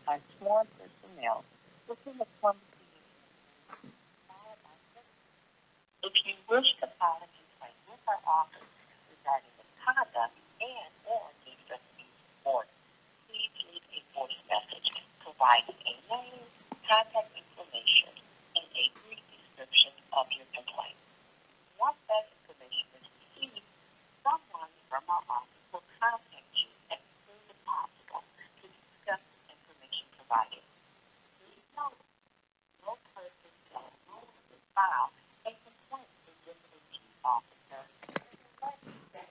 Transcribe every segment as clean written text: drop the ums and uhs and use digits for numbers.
by sworn personnel within the pharmacy. If you wish to file a complaint with our office regarding misconduct and or defective report, please leave a voice message providing a name, contact information, and a brief description of your complaint. Once that information is received, someone from our office will contact you as soon as possible to discuss the information provided. Please note, no person shall file a complaint against the chief officer that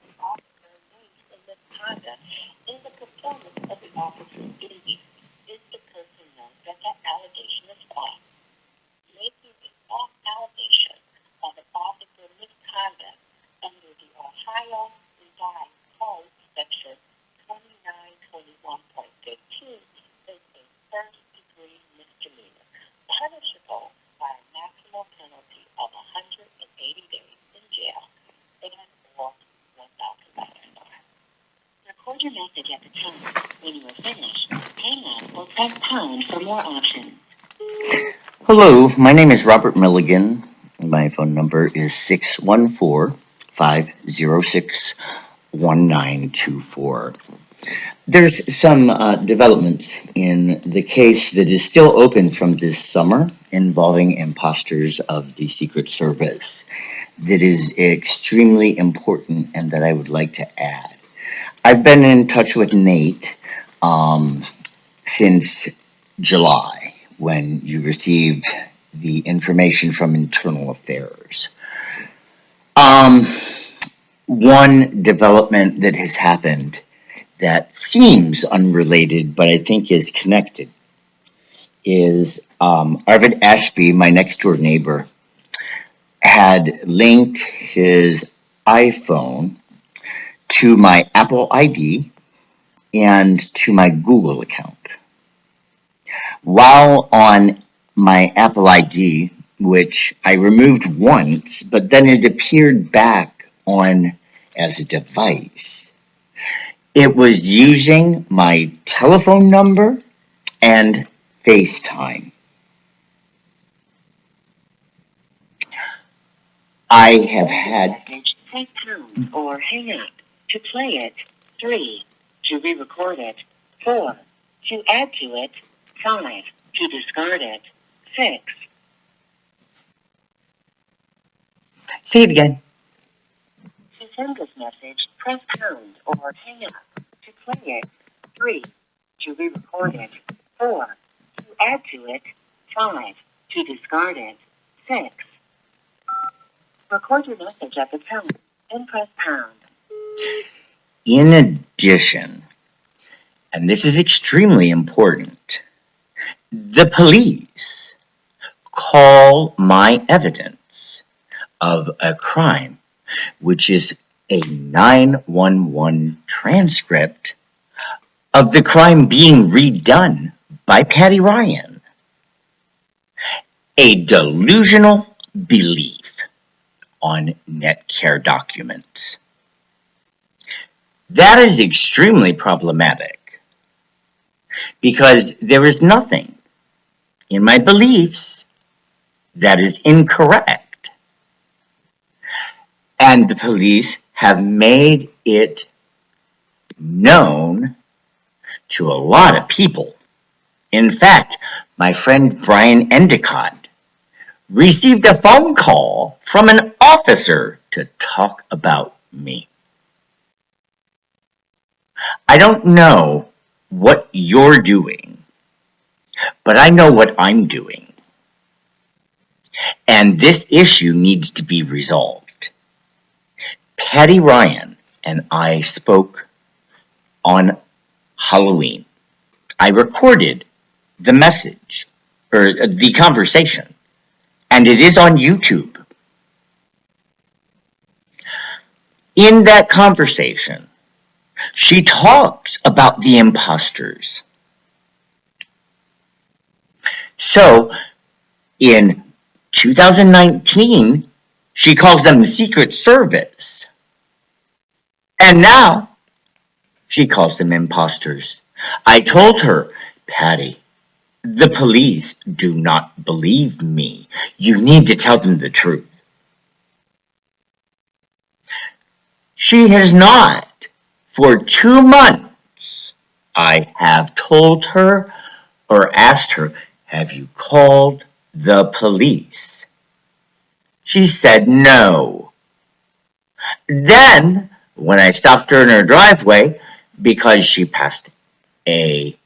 the officer engaged in misconduct in the performance of the officer's duties if the person knows that that allegation is false. Making a false allegation of an officer misconduct under the Ohio Revised Code Section 2921.15 is a first-degree misdemeanor, punishable by a maximum penalty of 180 days in jail and or $1,000 fine. Record your message at the tone. When you are finished, hang up or press pound for more options. Hello, my name is Robert Milligan. My phone number is 614-506-1924. There's some developments in the case that is still open from this summer involving imposters of the Secret Service that is extremely important and that I would like to add. I've been in touch with Nate since July, when you received the information from Internal Affairs. One development that has happened that seems unrelated, but I think is connected, is Arvid Ashby, my next door neighbor, had linked his iPhone to my Apple ID and to my Google account. While on my Apple ID, which I removed once, but then it appeared back on as a device, it was using my telephone number and FaceTime. I have had... Press pound or hang up to play it. 3. To re-record it. 4. To add to it. 5. To discard it. 6. Say it again. To send this message, press pound or hang up to play it. 3. To re-record it. 4. To add to it. 5. To discard it. 6. Record your message at the tone and press pound. In addition, and this is extremely important, the police call my evidence of a crime, which is a 911 transcript of the crime being redone by Patty Ryan, a delusional belief on Netcare documents. That is extremely problematic because there is nothing in my beliefs that is incorrect. And the police have made it known to a lot of people. In fact, my friend Brian Endicott received a phone call from an officer to talk about me. I don't know what you're doing, but I know what I'm doing. And this issue needs to be resolved. Patty Ryan and I spoke on Halloween. I recorded the message, or the conversation, and it is on YouTube. In that conversation, she talks about the imposters. So, in 2019, she calls them the Secret Service. And now, she calls them imposters. I told her, Patty, the police do not believe me. You need to tell them the truth. She has not. For 2 months, I have told her or asked her, have you called the police? She said no. Then, when I stopped her in her driveway because she passed a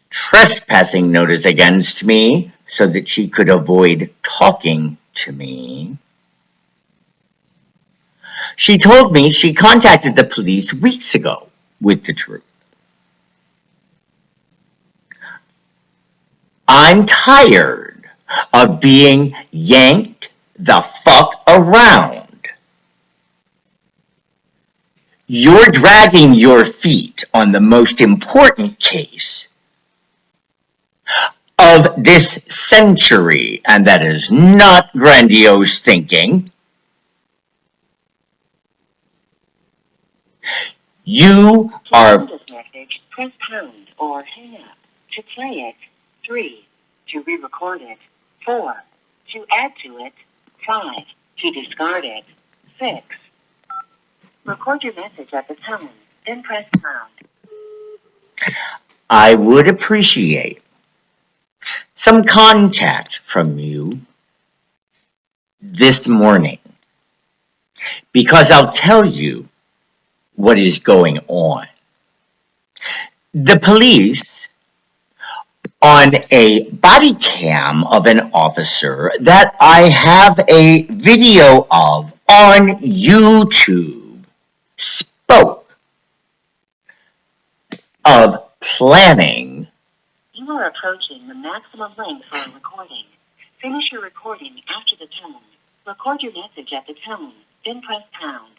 trespassing notice against me so that she could avoid talking to me, she told me she contacted the police weeks ago with the truth. I'm tired of being yanked the fuck around. You're dragging your feet on the most important case of this century, and that is not grandiose thinking. You are. To send this message, press pound or hang up. To play it, 3. To re-record it, 4. To add to it, 5. To discard it, 6. Record your message at the tone, then press pound. I would appreciate some contact from you this morning because I'll tell you what is going on. The police, on a body cam of an officer that I have a video of on YouTube, spoke of planning. You are approaching the maximum length for a recording. Finish your recording after the tone. Record your message at the tone, then press pound.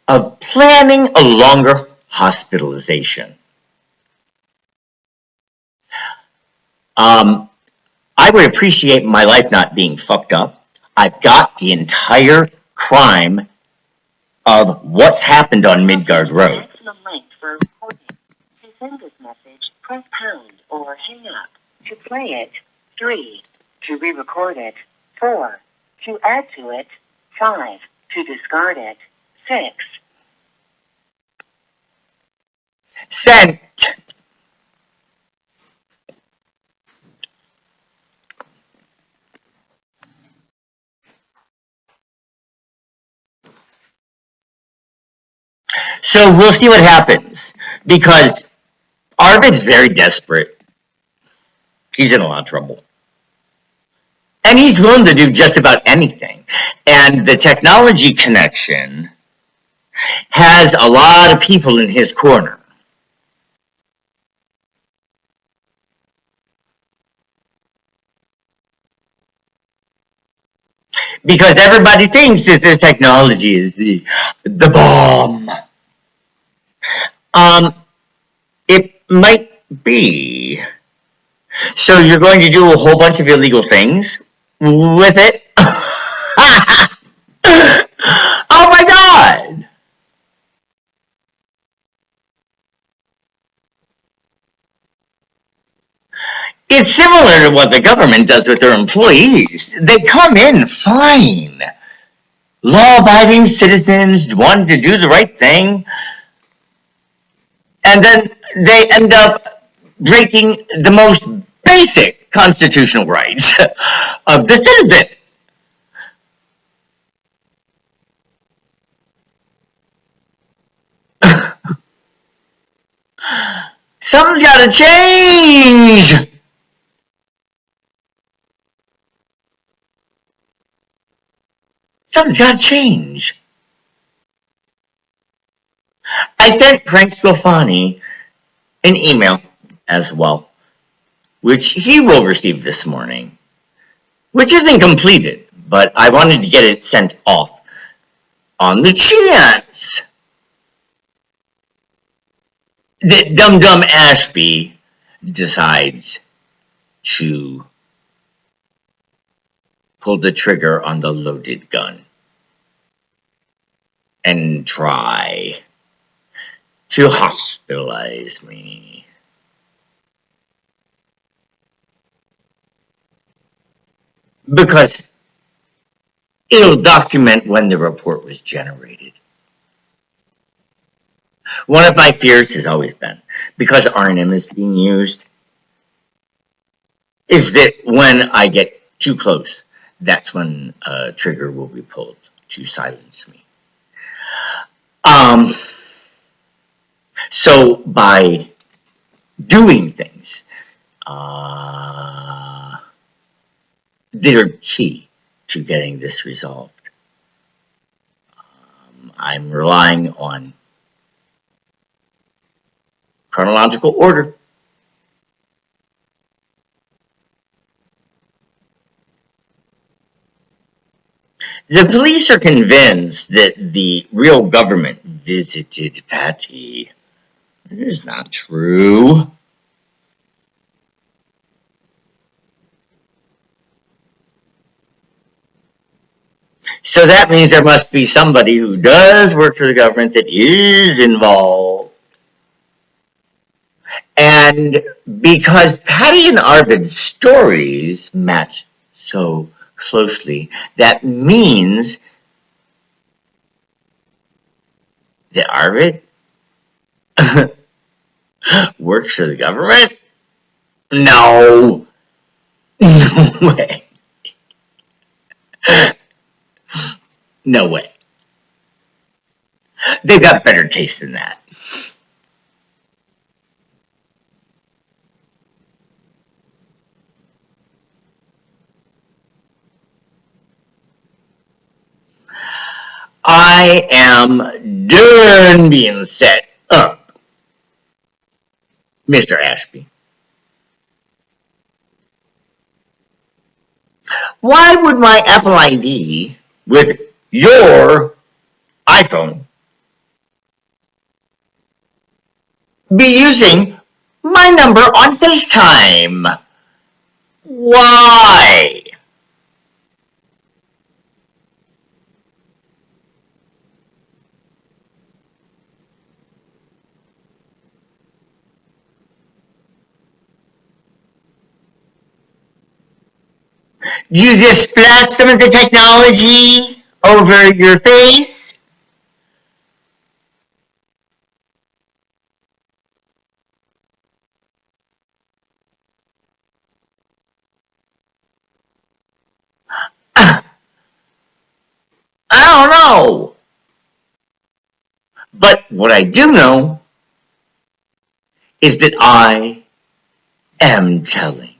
Of planning a longer hospitalization. I would appreciate my life not being fucked up. I've got the entire crime of what's happened on Midgard Road. Maximum length for a recording. To send this message, press pound or hang up. To play it, 3. To re-record it, 4. To add to it, 5. To discard it, 6. Sent. So we'll see what happens because Arvid's very desperate. He's in a lot of trouble. And he's willing to do just about anything. And the technology connection has a lot of people in his corner. Because everybody thinks that this technology is the bomb. It might be. So you're going to do a whole bunch of illegal things with it? Oh my god! It's similar to what the government does with their employees. They come in fine. Law-abiding citizens wanting to do the right thing. And then they end up breaking the most basic constitutional rights of the citizen. Something's gotta change! Something's gotta change. I sent Frank Scofani an email as well, which he will receive this morning, which isn't completed, but I wanted to get it sent off on the chance that Dum Ashby decides to pull the trigger on the loaded gun and try to hospitalize me. because it'll document when the report was generated. One of my fears has always been, because RNM is being used, is that when I get too close, that's when a trigger will be pulled to silence me. So by doing things that are key to getting this resolved, I'm relying on chronological order. The police are convinced that the real government visited Patty. It is not true. So that means there must be somebody who does work for the government that is involved. And because Patty and Arvid's stories match so closely, that means that Arvid works for the government? No. No way. No way. They've got better taste than that. I am done being set up, Mr. Ashby. Why would my Apple ID with your iPhone be using my number on FaceTime? Why? Do you just flash some of the technology over your face? I don't know. But what I do know is that I am telling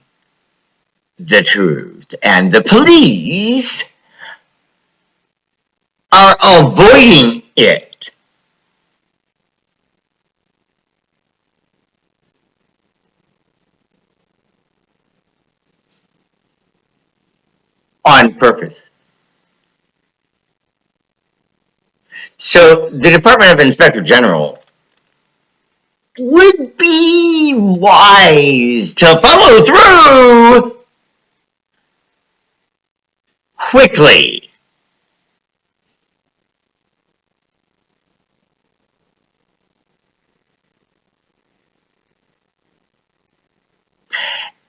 the truth, and the police are avoiding it on purpose. So the Department of Inspector General would be wise to follow through quickly.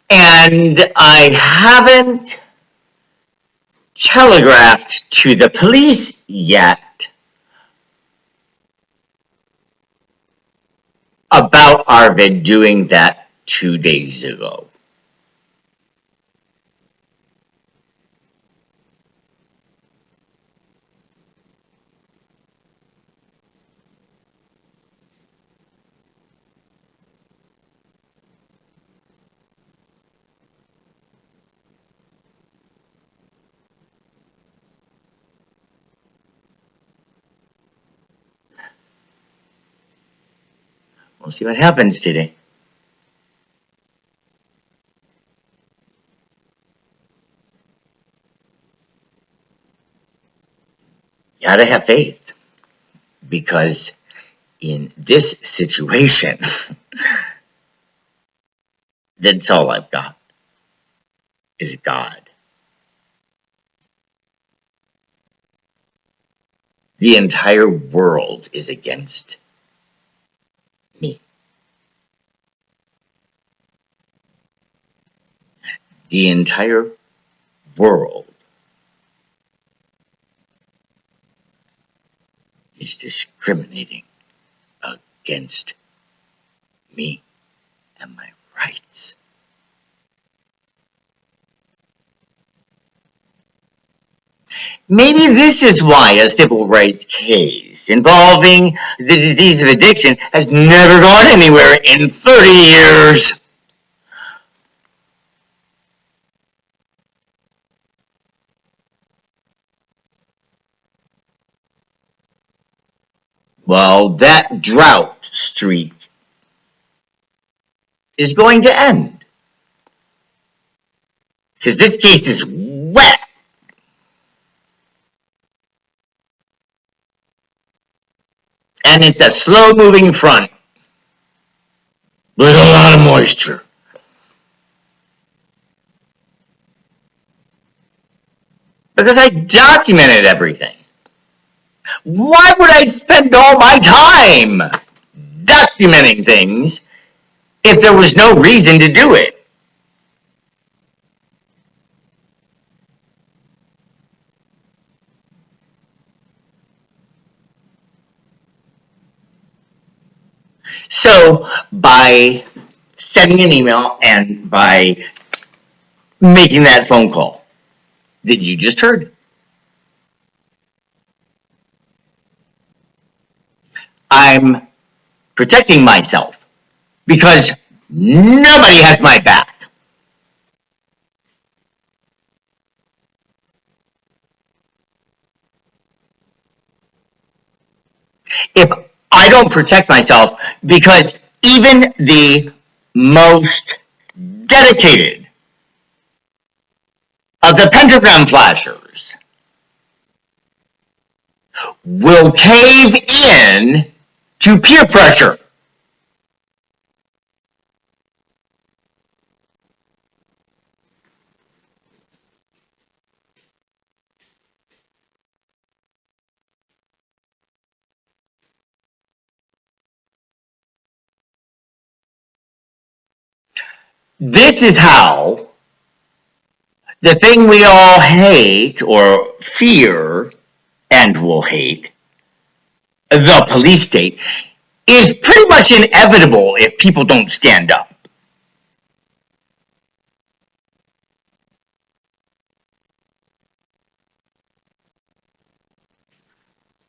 And I haven't telegraphed to the police yet about Arvid doing that 2 days ago. We'll see what happens today. You gotta have faith, because in this situation, that's all I've got is God. The entire world is against me. The entire world is discriminating against me and my rights. Maybe this is why a civil rights case involving the disease of addiction has never gone anywhere in 30 years. Well, that drought streak is going to end. Because this case is wet. And it's a slow moving front with a lot of moisture. Because I documented everything. Why would I spend all my time documenting things if there was no reason to do it? So by sending an email and by making that phone call that you just heard, I'm protecting myself because nobody has my back. If I don't protect myself, because even the most dedicated of the pentagram flashers will cave in to peer pressure. This is how the thing we all hate or fear and will hate, the police state, is pretty much inevitable if people don't stand up.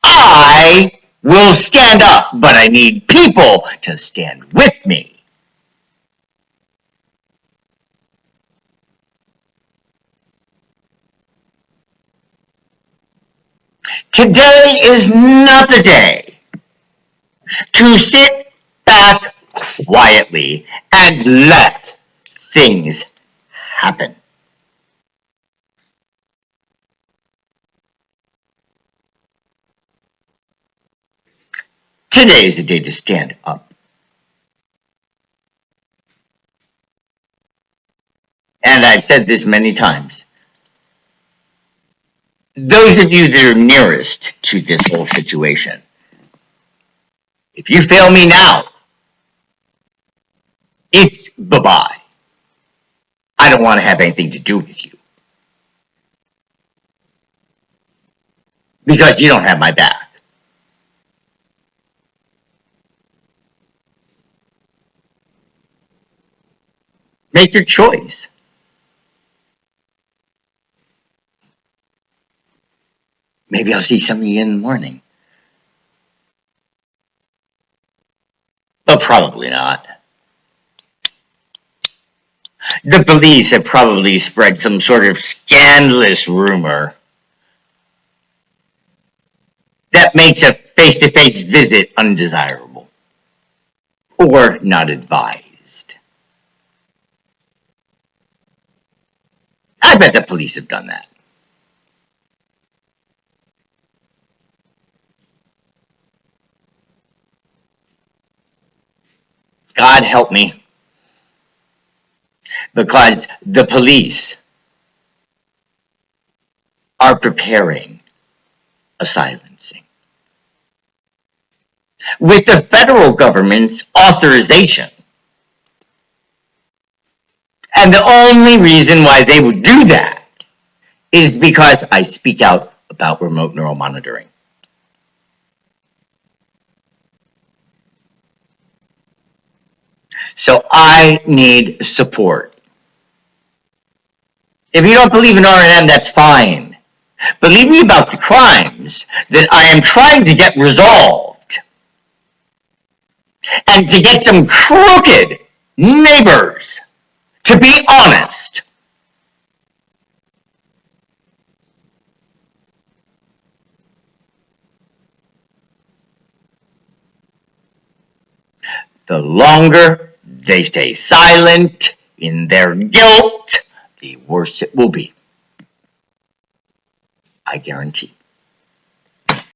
I will stand up, but I need people to stand with me. Today is not the day to sit back quietly and let things happen. Today is the day to stand up. And I've said this many times. Those of you that are nearest to this whole situation, if you fail me now, it's bye-bye. I don't want to have anything to do with you. Because you don't have my back. Make your choice. Maybe I'll see some of you in the morning. But probably not. The police have probably spread some sort of scandalous rumor that makes a face-to-face visit undesirable or not advised. I bet the police have done that. God help me. Because the police are preparing a silencing. With the federal government's authorization. And the only reason why they would do that is because I speak out about remote neural monitoring. So I need support. If you don't believe in R&M, that's fine. Believe me about the crimes that I am trying to get resolved and to get some crooked neighbors to be honest. The longer they stay silent in their guilt, the worse it will be. I guarantee.